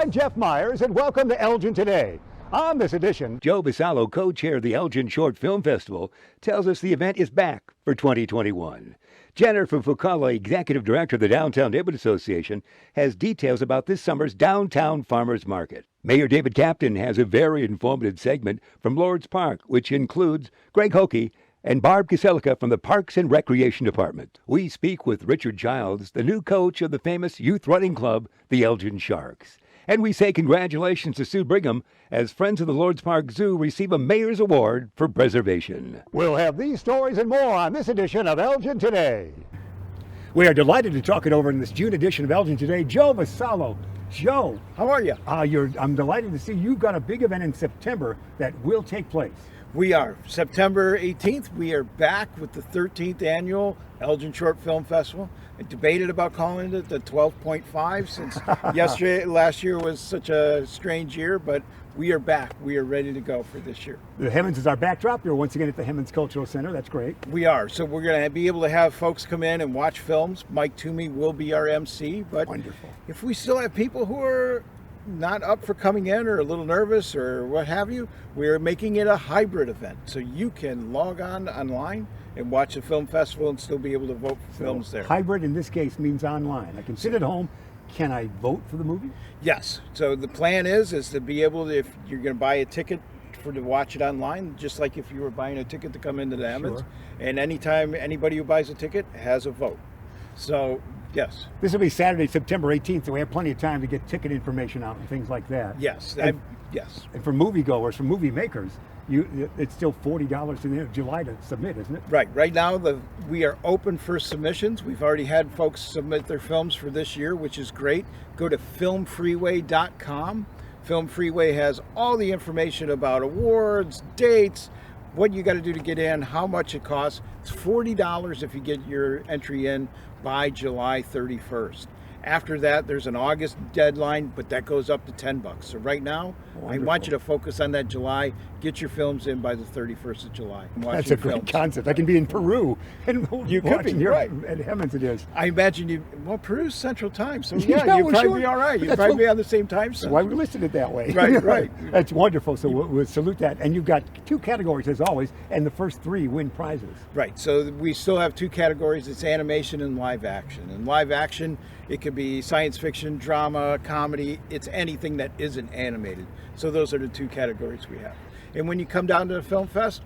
I'm Jeff Myers, and welcome to Elgin Today. On this edition, Joe Basallo, co-chair of the Elgin Short Film Festival, tells us the event is back for 2021. Jennifer Fukala, executive director of the Downtown Neighborhood Association, has details about this summer's Downtown Farmers Market. Mayor David Captain has a very informative segment from Lord's Park, which includes Greg Hoke and Barb Kaselica from the Parks and Recreation Department. We speak with Richard Giles, the new coach of the famous youth running club, the Elgin Sharks. And we say congratulations to Sue Brigham as Friends of the Lord's Park Zoo receive a Mayor's Award for Preservation. We'll have these stories and more on this edition of Elgin Today. We are delighted to talk it over in this June edition of Elgin Today. Joe Basallo. Joe, how are you? I'm delighted to see you've got a big event in September that will take place. We are. September 18th, we are back with the 13th annual Elgin Short Film Festival. I debated about calling it the 12.5 since last year was such a strange year, but we are back. We are ready to go for this year. The Hemmons is our backdrop. You're once again at the Hemmons Cultural Center. That's great. We are. So we're going to be able to have folks come in and watch films. Mike Toomey will be our MC. But wonderful. If we still have people who are not up for coming in or a little nervous or what have you, we're making it a hybrid event. So you can log on online and watch the film festival and still be able to vote for films there. Hybrid in this case means online. I can sit at home. Can I vote for the movie? Yes. So the plan is to be able to, if you're going to buy a ticket to watch it online, just like if you were buying a ticket to come into the Emmons. Sure. And anytime anybody who buys a ticket has a vote. So yes. This will be Saturday, September 18th, so we have plenty of time to get ticket information out and things like that. Yes. Yes. And for moviegoers, for movie makers, it's still $40 in July to submit, isn't it? Right. Right now, we are open for submissions. We've already had folks submit their films for this year, which is great. Go to filmfreeway.com. Film Freeway has all the information about awards, dates, what you got to do to get in, how much it costs. It's $40 if you get your entry in by July 31st. After that, there's an August deadline, but that goes up to $10. So right now, wonderful. I want you to focus on that July. Get your films in by the 31st of July. That's a great concept. I can be in Peru and you could be here right at Hemmons. It is. I imagine Peru's Central Time, so yeah, you'd probably be all right. You'd probably be on the same time zone. That's why we listed it that way. Right. That's wonderful. So we'll salute that. And you've got two categories as always, and the first three win prizes. Right. So we still have two categories. It's animation and live action. And live action, it could be science fiction, drama, comedy. It's anything that isn't animated. So those are the two categories we have. And when you come down to the Film Fest,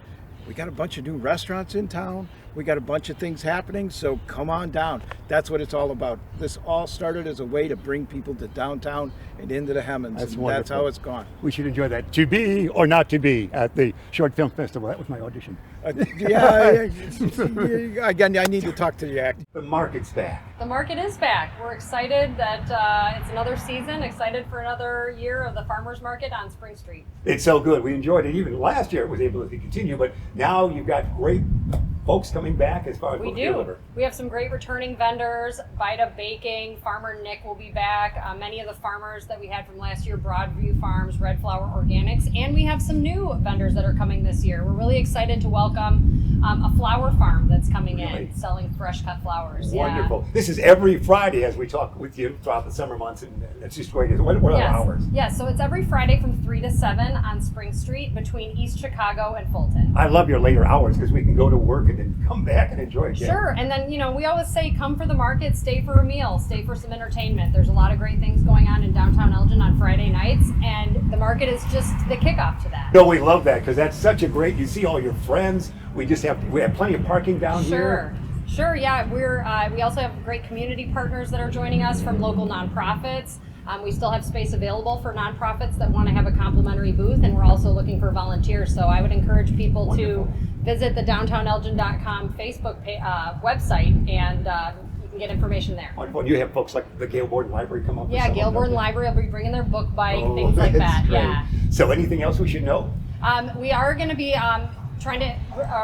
we got a bunch of new restaurants in town. We got a bunch of things happening, so come on down. That's what it's all about. This all started as a way to bring people to downtown and into the Hemmons. That's how it's gone. We should enjoy that. To be or not to be at the Short Film Festival. That was my audition. Again, I need to talk to the actor. The market's back. The market is back. We're excited that it's another season, excited for another year of the Farmers Market on Spring Street. It's so good. We enjoyed it. Even last year it was able to continue, but now you've got great folks coming back as far as we do. We have some great returning vendors. Vita Baking, Farmer Nick will be back. Many of the farmers that we had from last year, Broadview Farms, Red Flower Organics, and we have some new vendors that are coming this year. We're really excited to welcome a flower farm that's coming in, selling fresh cut flowers. Wonderful. Yeah. This is every Friday as we talk with you throughout the summer months, and it's just great. What are the hours? Yes, so it's every Friday from 3 to 7 on Spring Street between East Chicago and Fulton. I love your later hours because we can go to work and then come back and enjoy it. Sure, and then we always say come for the market, stay for a meal, stay for some entertainment. There's a lot of great things going on in downtown Elgin on Friday nights, and the market is just the kickoff to that. No, we love that because that's such a great. You see all your friends. We have plenty of parking down here. Sure, yeah. We also have great community partners that are joining us from local nonprofits. We still have space available for nonprofits that want to have a complimentary booth, and we're also looking for volunteers. So I would encourage people to visit the downtownelgin.com Facebook website, and you can get information there. Wonderful. You have folks like the Gale Borden Library come up. Yeah, Gale Borden Library will be bringing their book bike, things like that. Great. Yeah. So anything else we should know? We are going to be trying to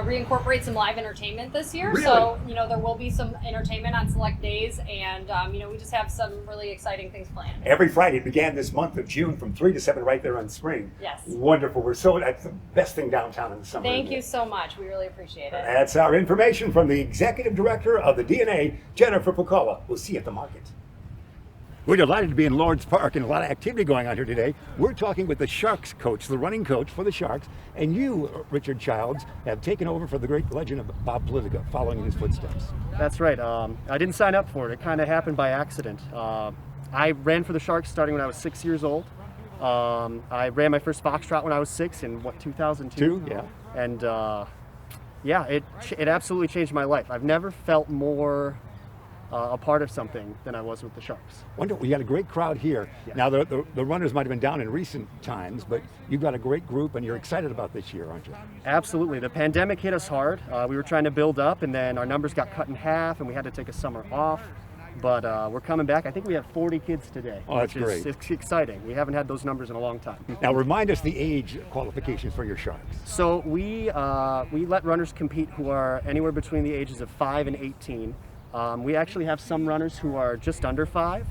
reincorporate some live entertainment this year. Really? So, there will be some entertainment on select days, and, we just have some really exciting things planned. Every Friday. It began this month of June from 3 to 7 right there on Spring. Yes. Wonderful. That's the best thing downtown in the summer. Thank you so much. We really appreciate it. That's our information from the Executive Director of the DNA, Jennifer Fukala. We'll see you at the market. We're delighted to be in Lord's Park and a lot of activity going on here today. We're talking with the Sharks coach, the running coach for the Sharks, and you, Richard Childs, have taken over for the great legend of Bob Politica, following in his footsteps. That's right. I didn't sign up for it. It kind of happened by accident. I ran for the Sharks starting when I was 6 years old. I ran my first Foxtrot when I was 6 in, 2002? Yeah. And yeah, it absolutely changed my life. I've never felt more a part of something than I was with the Sharks. Wonderful. You got a great crowd here. Yeah. Now, the runners might have been down in recent times, but you've got a great group, and you're excited about this year, aren't you? Absolutely. The pandemic hit us hard. We were trying to build up, and then our numbers got cut in half, and we had to take a summer off. But we're coming back. I think we have 40 kids today. Oh, that's which is great. It's exciting. We haven't had those numbers in a long time. Now, remind us the age qualifications for your Sharks. So we let runners compete who are anywhere between the ages of 5 and 18. We actually have some runners who are just under 5,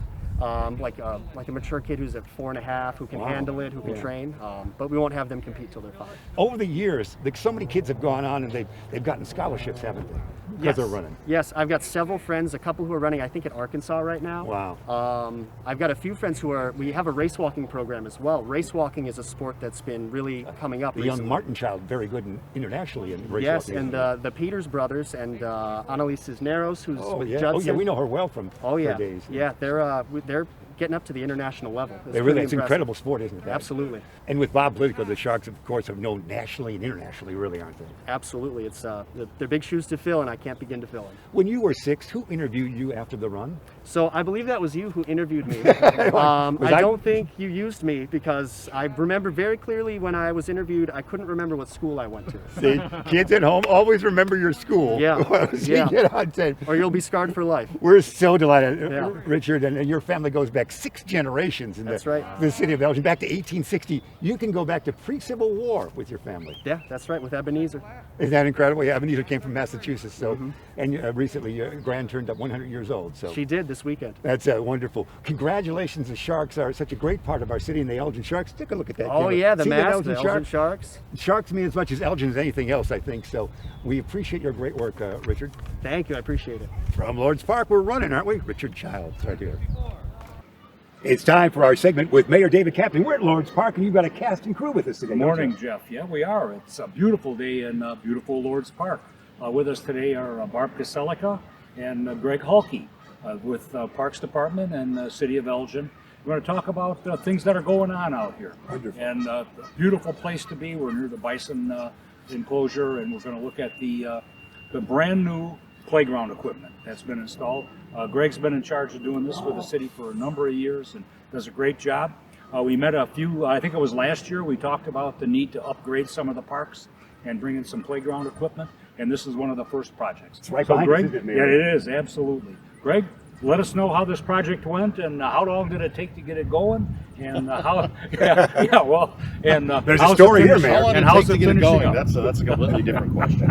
like a mature kid who's at 4.5, who can handle it, who can train. But we won't have them compete till they're 5. Over the years, so many kids have gone on and they've gotten scholarships, haven't they? Because they're running. Yes, I've got several friends, a couple who are running, I think, at Arkansas right now. Wow. I've got a few friends we have a race walking program as well. Race walking is a sport that's been really coming up The recently. young Martin child, very good internationally in race Yes, walking. and the Peters brothers and Annalise Cisneros, who's with yeah. Judson. Oh, yeah, we know her well from her days. Yeah, they're getting up to the international level. It's They really, pretty it's impressive. incredible sport, isn't it? Absolutely. And with Bob Politica, the Sharks, of course, have known nationally and internationally, really, aren't they? Absolutely. It's they're big shoes to fill, and I can't begin to fill them. When you were 6, who interviewed you after the run? So I believe that was you who interviewed me. I don't think you used me, because I remember very clearly when I was interviewed, I couldn't remember what school I went to. See, kids at home, always remember your school. Yeah. See, get on tape. Or you'll be scarred for life. We're so delighted, Yeah. Richard, and your family goes back 6 generations in That's right. the city of Elgin, back to 1860. You can go back to pre-Civil War with your family. Yeah, that's right, with Ebenezer. Isn't that incredible? Yeah, Ebenezer came from Massachusetts, so and recently your grand turned up 100 years old. So She did this weekend. that's wonderful. Congratulations! The Sharks are such a great part of our city, and the Elgin Sharks. Take a look at that. Oh camera. yeah, the See that mask, the Elgin Sharks. Sharks mean as much as Elgin as anything else, I think. So we appreciate your great work, Richard. Thank you, I appreciate it. From Lord's Park, we're running, aren't we? Richard Childs, right here. It's time for our segment with Mayor David Kaplan. We're at Lord's Park, and you've got a cast and crew with us today. Good morning, don't you? Jeff. Yeah, we are. It's a beautiful day in beautiful Lord's Park. With us today are Barb Kaselica and Greg Halkey with Parks Department and City of Elgin. We're going to talk about things that are going on out here. Wonderful. And a beautiful place to be. We're near the bison enclosure, and we're going to look at the brand new playground equipment that's been installed. Greg's been in charge of doing this for the city for a number of years and does a great job. We met a few, I think it was last year, we talked about the need to upgrade some of the parks and bring in some playground equipment, and this is one of the first projects. It's right So behind Greg, us, isn't it, Mayor? yeah, it is, absolutely. Greg, let us know how this project went and how long did it take to get it going, and how. And There's a how's it story here, finishing- Mayor. How long and did it how's take to it get it finishing going? up? That's a completely different question.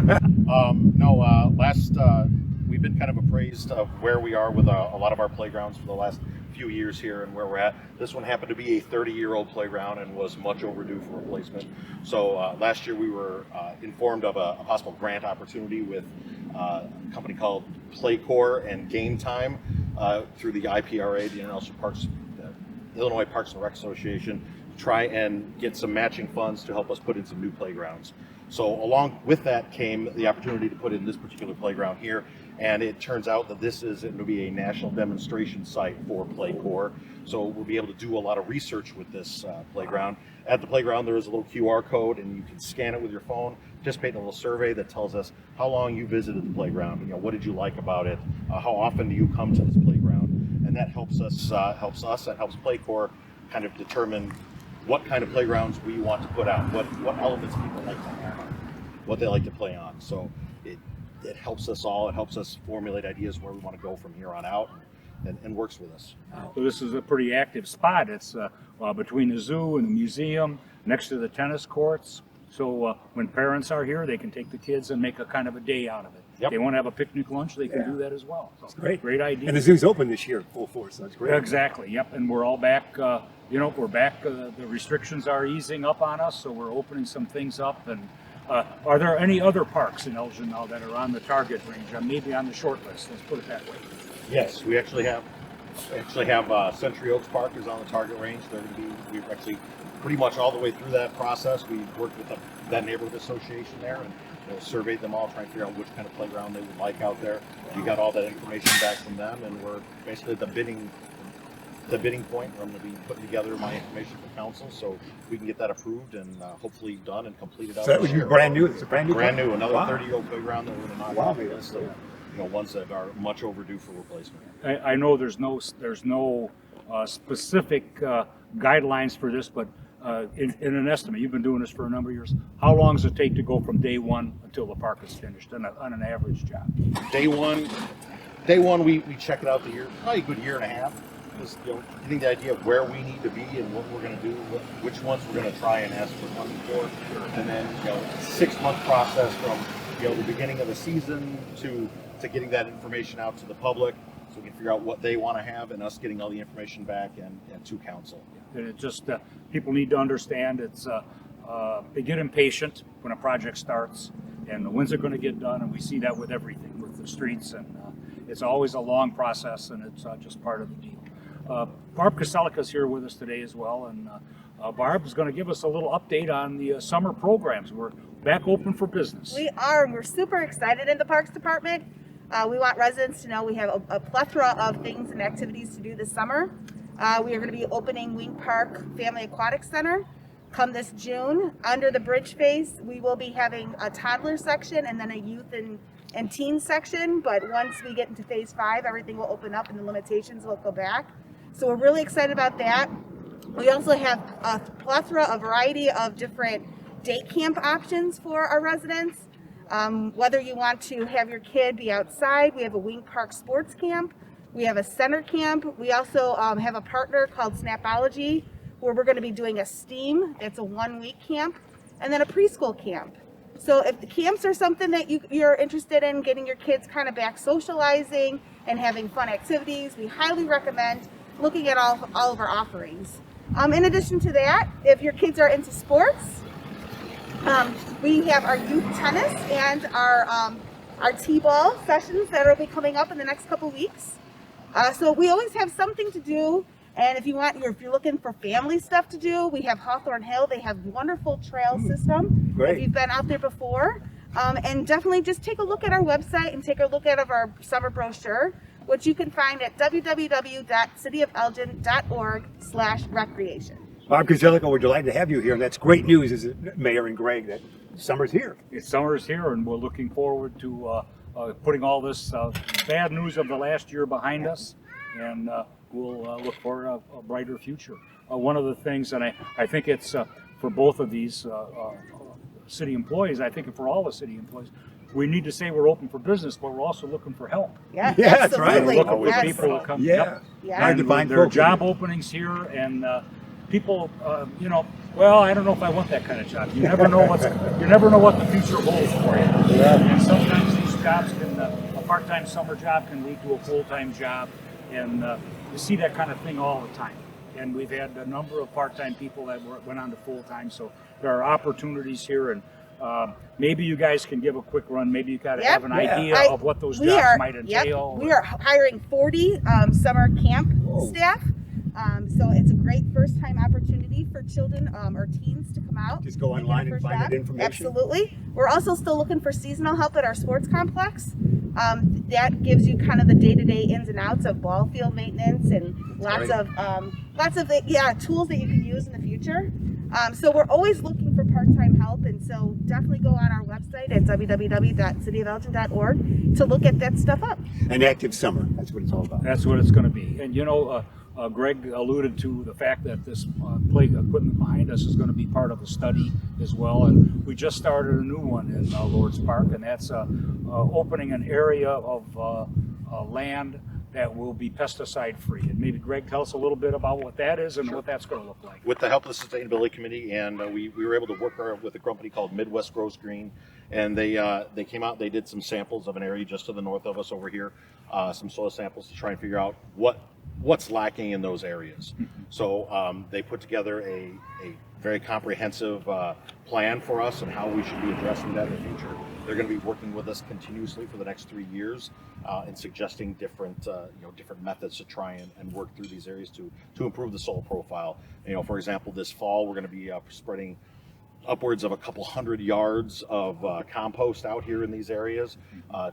We've been kind of appraised of where we are with a lot of our playgrounds for the last few years here and where we're at. This one happened to be a 30-year-old playground and was much overdue for replacement. So last year we were informed of a possible grant opportunity with a company called Playcore and Game Time through the IPRA, the Illinois Parks and Rec Association, to try and get some matching funds to help us put in some new playgrounds. So along with that came the opportunity to put in this particular playground here, and it turns out that this is going to be a national demonstration site for Playcore. So we'll be able to do a lot of research with this playground. At the playground there is a little QR code, and you can scan it with your phone, participate in a little survey that tells us how long you visited the playground, what did you like about it, how often do you come to this playground, and that helps us and helps Playcore kind of determine what kind of playgrounds we want to put out, what elements people like to have, what they like to play on. So it helps us all. It helps us formulate ideas where we want to go from here on out, and works with us. So this is a pretty active spot. It's between the zoo and the museum, next to the tennis courts. So when parents are here, they can take the kids and make a kind of a day out of it. Yep. They want to have a picnic lunch, they can do that as well. So, Great. Great idea. And the zoo's open this year, full force, so that's great. Exactly, yep. And we're all back, we're back. The restrictions are easing up on us, so we're opening some things up. And are there any other parks in Elgin now that are on the target range, maybe on the short list? Let's put it that way. Yes, we actually have actually have Century Oaks Park is on the target range. They're going to be, we've actually pretty much all the way through that process. We worked with that neighborhood association there and surveyed them all, trying to figure out which kind of playground they would like out there. We got all that information back from them, and we're basically at the bidding point where I'm going to be putting together my information for council so we can get that approved and hopefully done and completed out. So that would be brand new. It's a brand new. Another Wow. 30-year-old playground that we're going to knock off the list of ones that are much overdue for replacement. I know there's no specific guidelines for this, but in an estimate, you've been doing this for a number of years. How long does it take to go from day one until the park is finished on an average job? Day one, we check it out the year, probably a good year and a half. Just getting the idea of where we need to be and what we're going to do, which ones we're going to try and ask for money for, and then 6-month process from the beginning of the season to getting that information out to the public, so we can figure out what they want to have, and us getting all the information back and to council. And it just people need to understand it's they get impatient when a project starts, and when's it going to get done? And we see that with everything, with the streets, and it's always a long process, and it's just part of the deal. Barb Koselica is here with us today as well, and Barb is going to give us a little update on the summer programs. We're back open for business. We are. We're super excited in the Parks Department. We want residents to know we have a plethora of things and activities to do this summer. We are going to be opening Wing Park Family Aquatic Center come this June. Under the bridge phase, we will be having a toddler section and then a youth and teen section. But once we get into phase 5, everything will open up and the limitations will go back. So we're really excited about that. We also have a plethora, a variety of different day camp options for our residents. Whether you want to have your kid be outside, we have a Wing Park Sports Camp. We have a center camp. We also have a partner called Snapology, where we're going to be doing a STEAM. It's a 1-week camp, and then a preschool camp. So if the camps are something that you're interested in, getting your kids kind of back socializing and having fun activities, we highly recommend looking at all of our offerings. In addition to that, if your kids are into sports, we have our youth tennis and our t-ball sessions that will be coming up in the next couple weeks. So we always have something to do. And if you're looking for family stuff to do, we have Hawthorne Hill. They have wonderful trail system. Great. If you've been out there before. And definitely just take a look at our website and take a look at our summer brochure, which you can find at www.cityofelgin.org/recreation. Barb Koselica, we're delighted to have you here, and that's great news, isn't it, Mayor and Greg, that summer's here. Summer's here, and we're looking forward to putting all this bad news of the last year behind us, and we'll look for a brighter future. One of the things, and I think it's for both of these city employees, I think for all the city employees, we need to say we're open for business, but we're also looking for help. Yeah, that's right. absolutely. We're looking for Yes. people to come. Yeah. Yep. Yeah. Hard to find there are folks. job openings here, and people, well, I don't know if I want that kind of job. You never know what the future holds for you. Yeah. And sometimes these jobs can, a part-time summer job can lead to a full-time job, and you see that kind of thing all the time. And we've had a number of part-time people that went on to full-time, so there are opportunities here, and maybe you guys can give a quick run. Maybe you got to have an idea of what those jobs might entail. We are hiring 40 summer camp staff. So it's a great first-time opportunity for children or teens to come out. Just go and online get a and first find job. that information. Absolutely. We're also still looking for seasonal help at our sports complex. That gives you kind of the day-to-day ins and outs of ball field maintenance and lots of tools that you can use in the future. So we're always looking for part-time help, and so definitely go on our website at www.cityofelgin.org to look at that stuff up. An active summer, that's what it's all about. That's what it's going to be. And Greg alluded to the fact that this play equipment behind us is going to be part of a study as well. And we just started a new one in Lord's Park, and that's opening an area of land that will be pesticide free. And maybe Greg, tell us a little bit about what that is and what that's going to look like. With the help of the Sustainability Committee, and we were able to work with a company called Midwest Grows Green, and they came out, they did some samples of an area just to the north of us over here, some soil samples to try and figure out what's lacking in those areas. So they put together a very comprehensive plan for us and how we should be addressing that in the future. They're going to be working with us continuously for the next 3 years and suggesting different different methods to try and work through these areas to improve the soil profile. For example, this fall we're going to be spreading upwards of a couple hundred yards of compost out here in these areas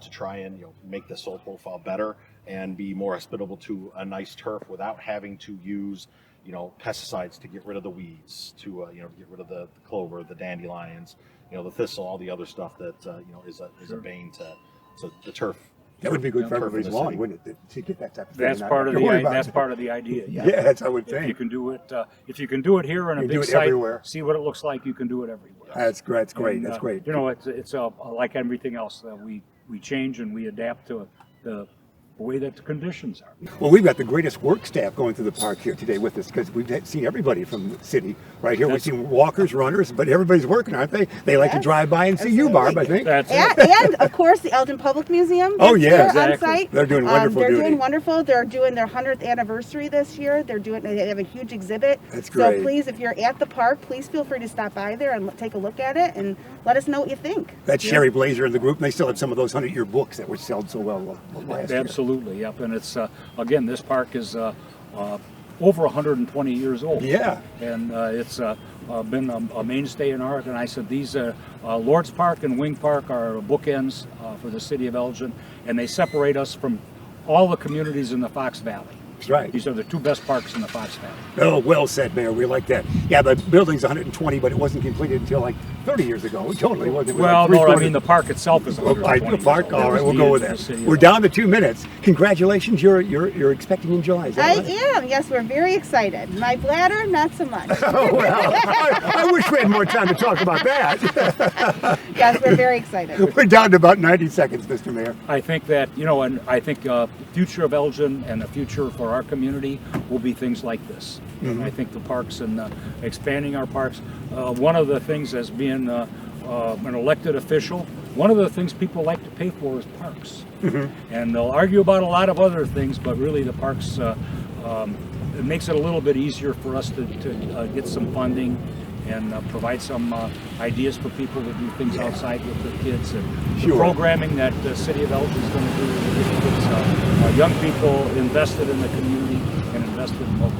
to try and make the soil profile better and be more hospitable to a nice turf without having to use pesticides to get rid of the weeds, to get rid of the clover, the dandelions, the thistle, all the other stuff that is a bane to the turf. That would be good for turf in everybody's the lawn, city. wouldn't it? To get that type of thing. That's not part of have to worry the about that's it. part of the idea. Yeah. Yes, I would If you think. can do it, if you can do it here on a You can do big it site, everywhere. see what it looks like. You can do it everywhere. That's great. That's great. And, That's great. It's like everything else. We change and we adapt to the way that the conditions are. Well, we've got the greatest work staff going through the park here today with us because we've seen everybody from the city right here. We've seen walkers, runners, but everybody's working, aren't they? They like to Yes, drive by and see you, Barb, I think. That's And, it. and of course, the Elgin Public Museum. Oh, is yeah, there exactly. on site. They're doing wonderful They're duty. doing wonderful. They're doing their 100th anniversary this year. They have a huge exhibit. That's great. So please, if you're at the park, please feel free to stop by there and take a look at it and let us know what you think. That's Sherry Blazer and the group, and they still have some of those 100-year books that were sold so well last year. Absolutely. Yep. And it's again, this park is over 120 years old. Yeah. And it's been a mainstay in art. And I said these Lord's Park and Wing Park are bookends for the city of Elgin, and they separate us from all the communities in the Fox Valley. That's right. These are the two best parks in the Fox Valley. Oh, well said, Mayor. We like that. Yeah, the building's 120, but it wasn't completed until like 30 years ago. It totally wasn't. Well, Like no, I 3/4 mean the park itself is Oh, 120 the park. years old. All That right, was we'll go with the that. city of We're Elgin. down to 2 minutes. Congratulations, you're expecting in July. Is that I right? am. Yes, we're very excited. My bladder, not so much. Oh well, I wish we had more time to talk about that. Yes, we're very excited. We're down to about 90 seconds, Mr. Mayor. I think that, and I think the future of Elgin and the future for our community will be things like this. And I think the parks and expanding our parks, one of the things as being an elected official, one of the things people like to pay for is parks. And they'll argue about a lot of other things, but really the parks, it makes it a little bit easier for us to get some funding and provide some ideas for people to do things outside with their kids, and the programming that the city of Elgin is going to do to get kids, young people invested in the community and invested in local.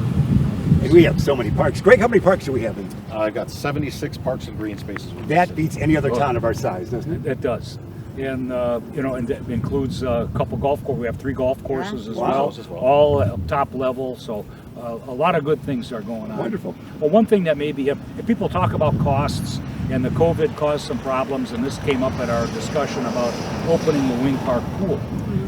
And we have so many parks. Greg, how many parks do we have in? I've got 76 parks and green spaces. within the That city. beats any other town of our size, doesn't it? It does. And and that includes a couple golf courses. We have 3 golf courses Wow. as well, all top level. So a lot of good things are going on. Wonderful. Well, one thing that maybe if people talk about costs, and the COVID caused some problems, and this came up at our discussion about opening the Wing Park pool.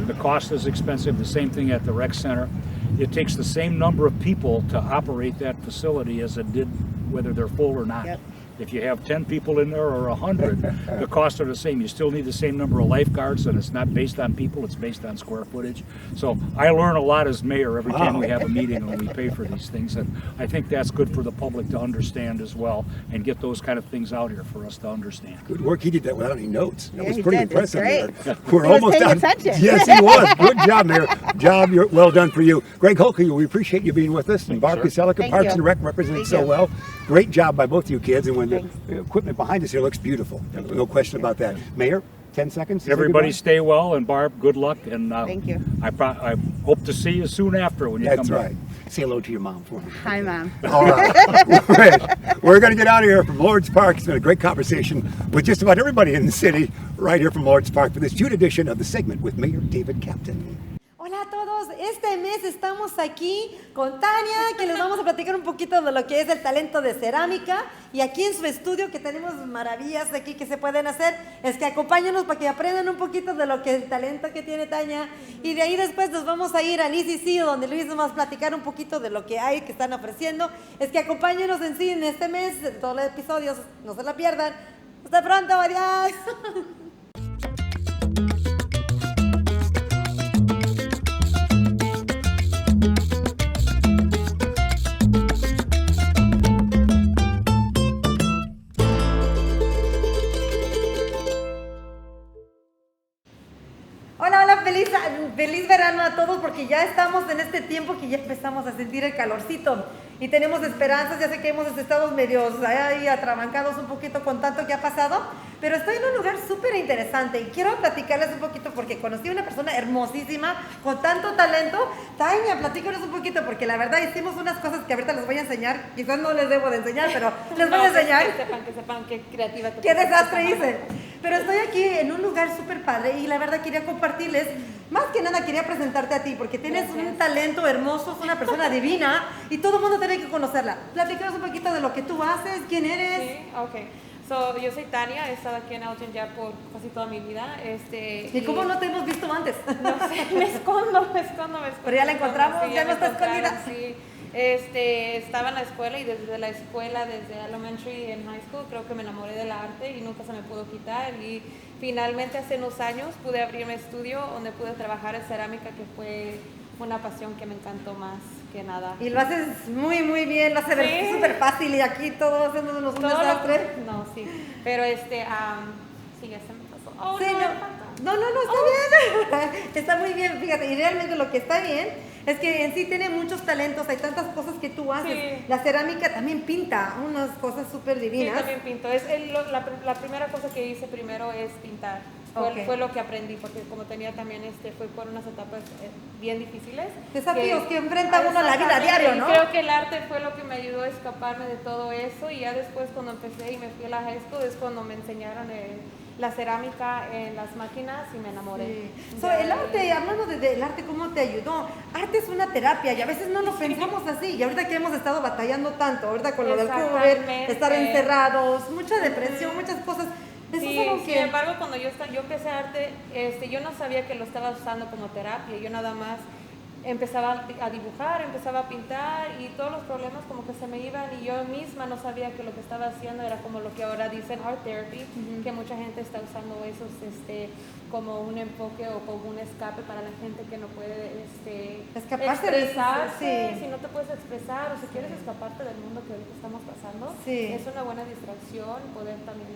The cost is expensive. The same thing at the rec center. It takes the same number of people to operate that facility as it did whether they're full or not. Yep. If you have 10 people in there or 100, the costs are the same. You still need the same number of lifeguards, and it's not based on people, it's based on square footage. So I learn a lot as mayor every time we have a meeting when we pay for these things, and I think that's good for the public to understand as well, and get those kind of things out here for us to understand. Good work. He did that without any notes. That Yeah, was he pretty did. That's impressive. great. Mayor. We're He was almost paying done. attention. Yes, he was. Good job, Mayor. You're well done for you. Greg Holke, we appreciate you being with us. And Barb Kaselika, Thank Parks you. and Rec represented Thank so you. well. Great job by both you kids. And when Thanks. the equipment behind us here looks beautiful. No question about that. Mayor, 10 seconds. to say Everybody goodbye? stay well, and Barb, good luck, and Thank you. I hope to see you soon after when you come That's back. right. Say hello to your mom for me. Hi, Mom. All right. Great. We're going to get out of here from Lord's Park. It's been a great conversation with just about everybody in the city right here from Lord's Park for this June edition of the segment with Mayor David Captain. Hola a todos, este mes estamos aquí con Tania, que les vamos a platicar un poquito de lo que es el talento de cerámica, y aquí en su estudio que tenemos maravillas aquí que se pueden hacer, es que acompáñenos para que aprendan un poquito de lo que el talento que tiene Tania, y de ahí después nos vamos a ir al ICC, donde Luis nos va a platicar un poquito de lo que hay que están ofreciendo. Es que acompáñenos en sí en este mes, en todos los episodios, no se la pierdan. Hasta pronto, adiós. Hola, hola, feliz verano a todos, porque ya estamos en este tiempo que ya empezamos a sentir el calorcito. y tenemos esperanzas. Ya sé que hemos estado medios ahí atrabancados un poquito con tanto que ha pasado, pero estoy en un lugar súper interesante y quiero platicarles un poquito porque conocí a una persona hermosísima con tanto talento. Tania, platícanos un poquito porque la verdad hicimos unas cosas que ahorita les voy a enseñar. Quizás no les debo de enseñar, pero les voy a enseñar. Que sepan qué creativa. Qué desastre hice. Pero estoy aquí en un lugar súper padre y la verdad quería compartirles, más que nada quería presentarte a ti porque tienes un talento hermoso, es una persona divina y todo el mundo tiene que conocerla. Platícanos un poquito de lo que tú haces, quién eres. Sí, ok. So, yo soy Tania, he estado aquí en Elgin ya por casi toda mi vida. ¿Y cómo no te hemos visto antes? No sé, me escondo. Pero ya la encontramos, sí, ya no me está escondida. Sí. Estaba en la escuela y desde la escuela, desde elementary y en high school, creo que me enamoré del arte y nunca se me pudo quitar. Y finalmente hace unos años pude abrir mi estudio donde pude trabajar en cerámica, que fue una pasión que me encantó más que nada. Y lo haces muy, muy bien, lo haces Sí. súper fácil y aquí todos haciéndonos un desastre. No, sí. Pero sí, ya se me pasó. Oh, Sí, no, no. me falta. No, está bien. Está muy bien, fíjate. Y realmente lo que está bien es que en sí tiene muchos talentos, hay tantas cosas que tú haces. Sí. La cerámica también pinta unas cosas súper Sí, divinas. también pinto. La primera cosa que hice primero es pintar. Ok. Fue lo que aprendí, porque como tenía también, fue por unas etapas bien difíciles. Desafíos que enfrenta uno en la vida a Exactamente, diario, y ¿no? creo que el arte fue lo que me ayudó a escaparme de todo eso, y ya después cuando empecé y me fui a la high school es cuando me enseñaron la cerámica en las máquinas y me enamoré. Sí. So, el arte, hablando del arte, ¿cómo te ayudó? Arte es una terapia y a veces no lo pensamos así. Y ahorita que hemos estado batallando tanto, ahorita con lo del COVID, Exactamente. estar encerrados, mucha depresión, muchas cosas. Eso Sí, es algo sin que... embargo, cuando yo empecé arte, yo no sabía que lo estaba usando como terapia. Yo nada más empezaba a dibujar, empezaba a pintar y todos los problemas como que se me iban y yo misma no sabía que lo que estaba haciendo era como lo que ahora dicen art therapy, que mucha gente está usando eso como un enfoque o como un escape para la gente que no puede Escaparse de eso, expresarse. sí. Si no te puedes expresar o si quieres escaparte del mundo que ahorita estamos pasando, Sí. es una buena distracción poder también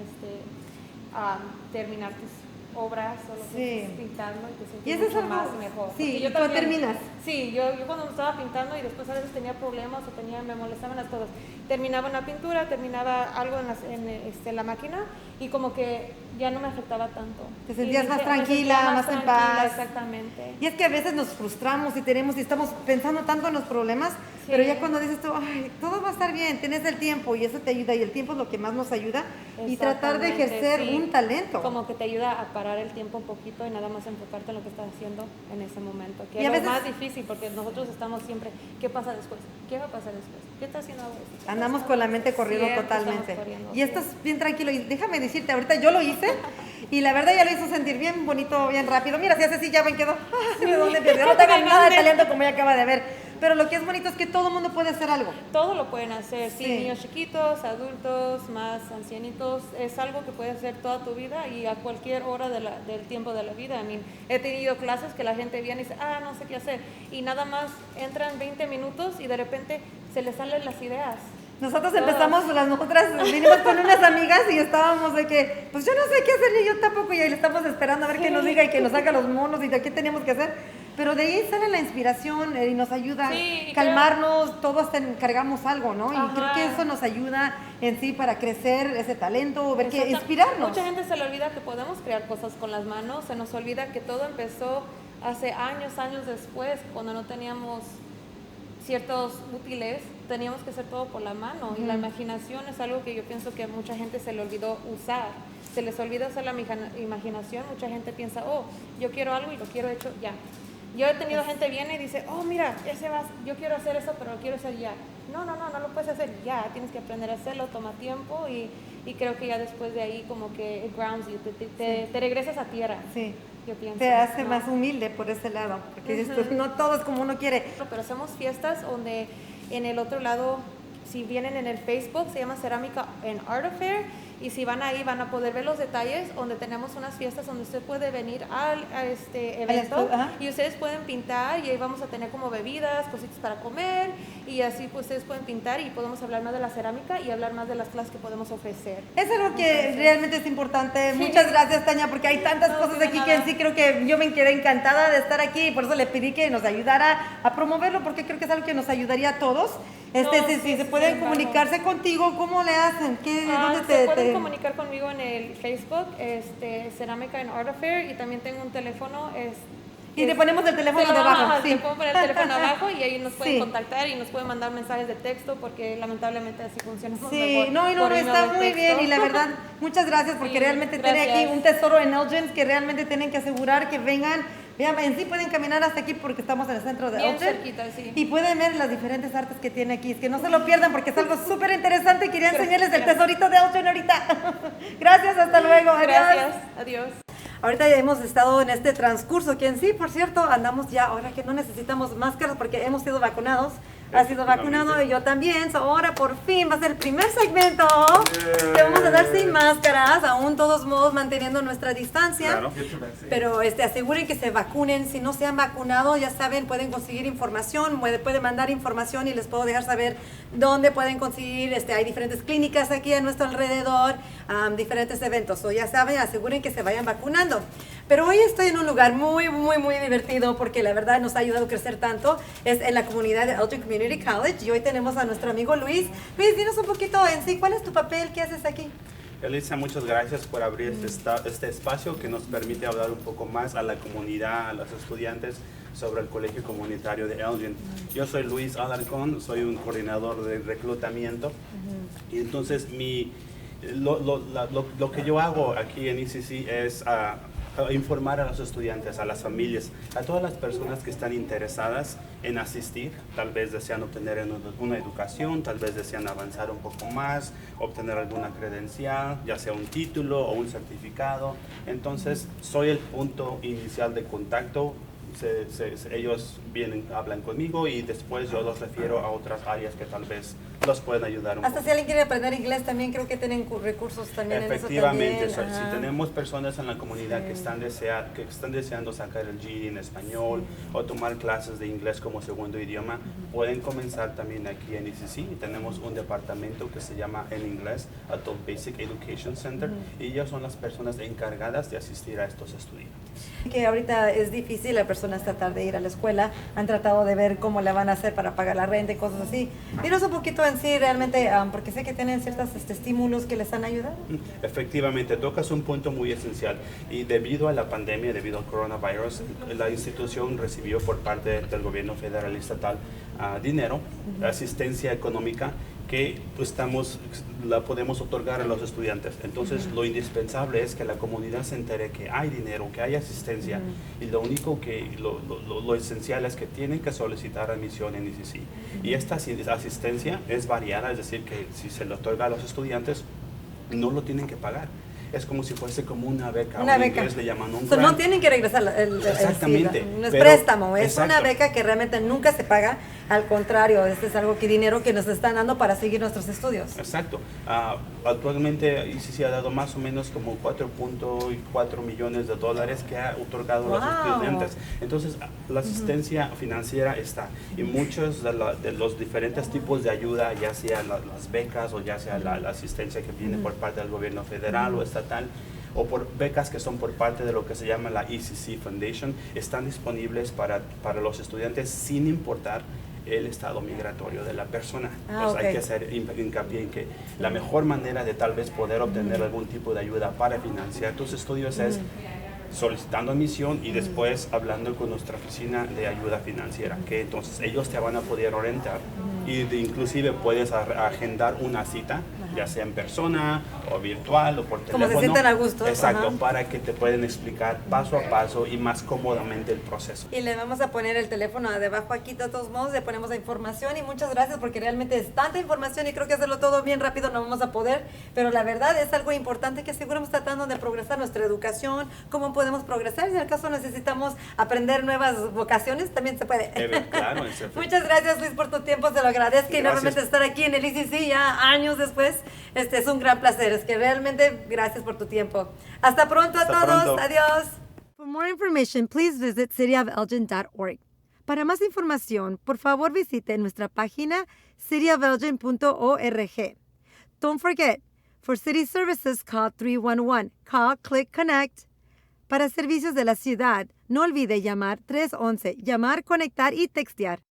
terminar tus obras o lo que Sí. estés pintando y te sientes Y eso es mucho algo- más mejor. sí, Porque yo ¿y cuando terminas? Sí, yo cuando estaba pintando y después a veces tenía problemas o me molestaban las cosas, terminaba una pintura, terminaba algo en la máquina y como que ya no me afectaba tanto. Te sentías Y más me sentía tranquila, más en tranquila, paz. Exactamente. Y es que a veces nos frustramos y estamos pensando tanto en los problemas, Sí. pero ya cuando dices tú, ay, todo va a estar bien, tienes el tiempo y eso te ayuda y el tiempo es lo que más nos ayuda y tratar de Exactamente, ejercer sí. un talento. Como que te ayuda a parar el tiempo un poquito y nada más enfocarte en lo que estás haciendo en ese momento. Que Y a es lo veces- más difícil porque nosotros estamos siempre, ¿qué pasa después? ¿Qué va a pasar después? ¿Qué está haciendo ahora? ¿Qué está Andamos pasando? con la mente corriendo Siempre totalmente. estamos corriendo, Y esto sí. es bien tranquilo. Y déjame decirte, ahorita yo lo hice y la verdad ya lo hizo sentir bien bonito, bien rápido. Mira, si hace así ya me quedo. ¿De dónde empiezo? Yo no tengo ¿De nada de dónde? talento como ya acaba de ver. Pero lo que es bonito es que todo el mundo puede hacer algo. Todo lo pueden hacer, sí, Sí. niños chiquitos, adultos, más ancianitos, es algo que puedes hacer toda tu vida y a cualquier hora del tiempo de la vida. He tenido clases que la gente viene y dice, no sé qué hacer, y nada más entran 20 minutos y de repente se les salen las ideas. Nosotros Todos. empezamos, nosotras vinimos con unas amigas y estábamos de que, pues yo no sé qué hacer ni yo tampoco y ahí le estamos esperando a ver qué nos diga y que nos haga los monos y de qué teníamos que hacer. Pero de ahí sale la inspiración y nos ayuda Sí, a calmarnos, todos cargamos algo, ¿no? Y Ajá. creo que eso nos ayuda en sí para crecer ese talento, ver que Exacto. inspirarnos. Mucha gente se le olvida que podemos crear cosas con las manos, se nos olvida que todo empezó hace años después, cuando no teníamos ciertos útiles, teníamos que hacer todo por la mano. Y la imaginación es algo que yo pienso que a mucha gente se le olvidó usar. Se les olvida usar la imaginación. Mucha gente piensa, yo quiero algo y lo quiero hecho ya. Yo he tenido gente viene y dice, mira, yo quiero hacer eso, pero lo quiero hacer ya. No lo puedes hacer ya, tienes que aprender a hacerlo, toma tiempo y creo que ya después de ahí como que it grounds you, te regresas a tierra. Sí. Yo pienso, Te hace ¿no? más humilde por ese lado, porque dices, Ujú. pues, no todo es como uno quiere. Pero hacemos fiestas donde en el otro lado, si vienen en el Facebook, se llama Cerámica en Art Affair, y si van ahí van a poder ver los detalles, donde tenemos unas fiestas donde usted puede venir a este evento ajá. y ustedes pueden pintar y ahí vamos a tener como bebidas, cositas para comer y así pues ustedes pueden pintar y podemos hablar más de la cerámica y hablar más de las clases que podemos ofrecer. Es algo que Entonces, realmente es importante. Sí. Muchas gracias, Tania, porque hay tantas No, cosas de aquí nada. que en sí creo que yo me quedé encantada de estar aquí y por eso le pedí que nos ayudara a promoverlo, porque creo que es algo que nos ayudaría a todos. Si se pueden comunicarse contigo, ¿cómo le hacen? ¿Dónde se pueden comunicar conmigo en el Facebook, Cerámica en Art Affair, y también tengo un teléfono. Y te ponemos el teléfono debajo. Sí. Te puedo poner el teléfono abajo y ahí nos pueden contactar y nos pueden mandar mensajes de texto porque lamentablemente así funciona. Sí, no, está muy bien y la verdad, muchas gracias porque realmente tiene aquí un tesoro en Elgin que realmente tienen que asegurar que vengan. Vean, en sí pueden caminar hasta aquí porque estamos en el centro de Elgin. Cerquita, sí. Y pueden ver las diferentes artes que tiene aquí. Es que no se lo pierdan porque es algo súper interesante. Quería enseñarles el tesorito de Elgin ahorita. Gracias, hasta luego. Gracias, adiós. Ahorita ya hemos estado en este transcurso, que en sí, por cierto, andamos ya, ahora que no necesitamos máscaras porque hemos sido vacunados. Ha sido vacunado y yo también. Ahora por fin va a ser el primer segmento que vamos a dar sin máscaras, aún todos modos manteniendo nuestra distancia. Claro. Pero aseguren que se vacunen. Si no se han vacunado, ya saben, pueden conseguir información, pueden mandar información y les puedo dejar saber dónde pueden conseguir. Hay diferentes clínicas aquí a nuestro alrededor, diferentes eventos. O ya saben, aseguren que se vayan vacunando. Pero hoy estoy en un lugar muy, muy, muy divertido porque la verdad nos ha ayudado a crecer tanto. Es en la comunidad de Elgin Community College y hoy tenemos a nuestro amigo Luis. Luis, dinos un poquito en sí, ¿cuál es tu papel? ¿Qué haces aquí? Elisa, muchas gracias por abrir este espacio que nos permite hablar un poco más a la comunidad, a los estudiantes sobre el Colegio Comunitario de Elgin. Yo soy Luis Alarcón, soy un coordinador de reclutamiento y entonces lo que yo hago aquí en ECC es a informar a los estudiantes, a las familias, a todas las personas que están interesadas en asistir, tal vez desean obtener una educación, tal vez desean avanzar un poco más, obtener alguna credencial, ya sea un título o un certificado. Entonces, soy el punto inicial de contacto. Ellos vienen, hablan conmigo y después yo los refiero a otras áreas que tal vez los pueden ayudar un Hasta poco. Si alguien quiere aprender inglés también creo que tienen recursos también en eso Efectivamente, también. si tenemos personas en la comunidad que están deseando sacar el GED en español o tomar clases de inglés como segundo idioma, pueden comenzar también aquí en ECC. Tenemos un departamento que se llama en inglés Adult Basic Education Center y ellos son las personas encargadas de asistir a estos estudiantes. Que ahorita es difícil, las personas tratar de ir a la escuela, han tratado de ver cómo le van a hacer para pagar la renta y cosas así. Dinos un poquito en sí realmente, porque sé que tienen ciertos estímulos que les han ayudado. Efectivamente, tocas un punto muy esencial y debido a la pandemia, debido al coronavirus, la institución recibió por parte del gobierno federal y estatal dinero, asistencia económica que la podemos otorgar a los estudiantes. Entonces, lo indispensable es que la comunidad se entere que hay dinero, que hay asistencia y lo único lo esencial es que tienen que solicitar admisión en ECC. Y esta asistencia es variada, es decir, que si se le otorga a los estudiantes, no lo tienen que pagar. Es como si fuese como una beca. Una beca. En inglés le llaman un No tienen que regresar Exactamente. no es pero, préstamo, es exacto. una beca que realmente nunca se paga. Al contrario, este es dinero que nos están dando para seguir nuestros estudios. Exacto. Actualmente ICC ha dado más o menos como 4.4 millones de dólares que ha otorgado a los estudiantes. Entonces, la asistencia financiera está. Y muchos de los diferentes tipos de ayuda, ya sea las becas o ya sea la asistencia que viene por parte del gobierno federal o estatal, o por becas que son por parte de lo que se llama la ECC Foundation, están disponibles para los estudiantes sin importar el estado migratorio de la persona. Hay que hacer hincapié en que la mejor manera de tal vez poder obtener algún tipo de ayuda para financiar tus estudios es solicitando admisión y después hablando con nuestra oficina de ayuda financiera, que entonces ellos te van a poder orientar y inclusive puedes agendar una cita, ya sea en persona o virtual o por teléfono. Como se sientan a gusto. Exacto, para que te pueden explicar paso a paso y más cómodamente el proceso. Y le vamos a poner el teléfono debajo aquí, de todos modos, le ponemos la información y muchas gracias porque realmente es tanta información y creo que hacerlo todo bien rápido no vamos a poder, pero la verdad es algo importante que seguro tratando de progresar nuestra educación, cómo podemos progresar, si en el caso necesitamos aprender nuevas vocaciones, también se puede. Claro, Muchas gracias Luis por tu tiempo, se lo agradezco y nuevamente estar aquí en el ICC ya años después, es un gran placer, es que realmente gracias por tu tiempo. Hasta pronto a todos, adiós. For more information, please visit cityofelgin.org. Para más información, por favor visite nuestra página cityofelgin.org. Don't forget, for city services, call 311. Call, click, connect. Para servicios de la ciudad, no olvide llamar 311, llamar, conectar y textear.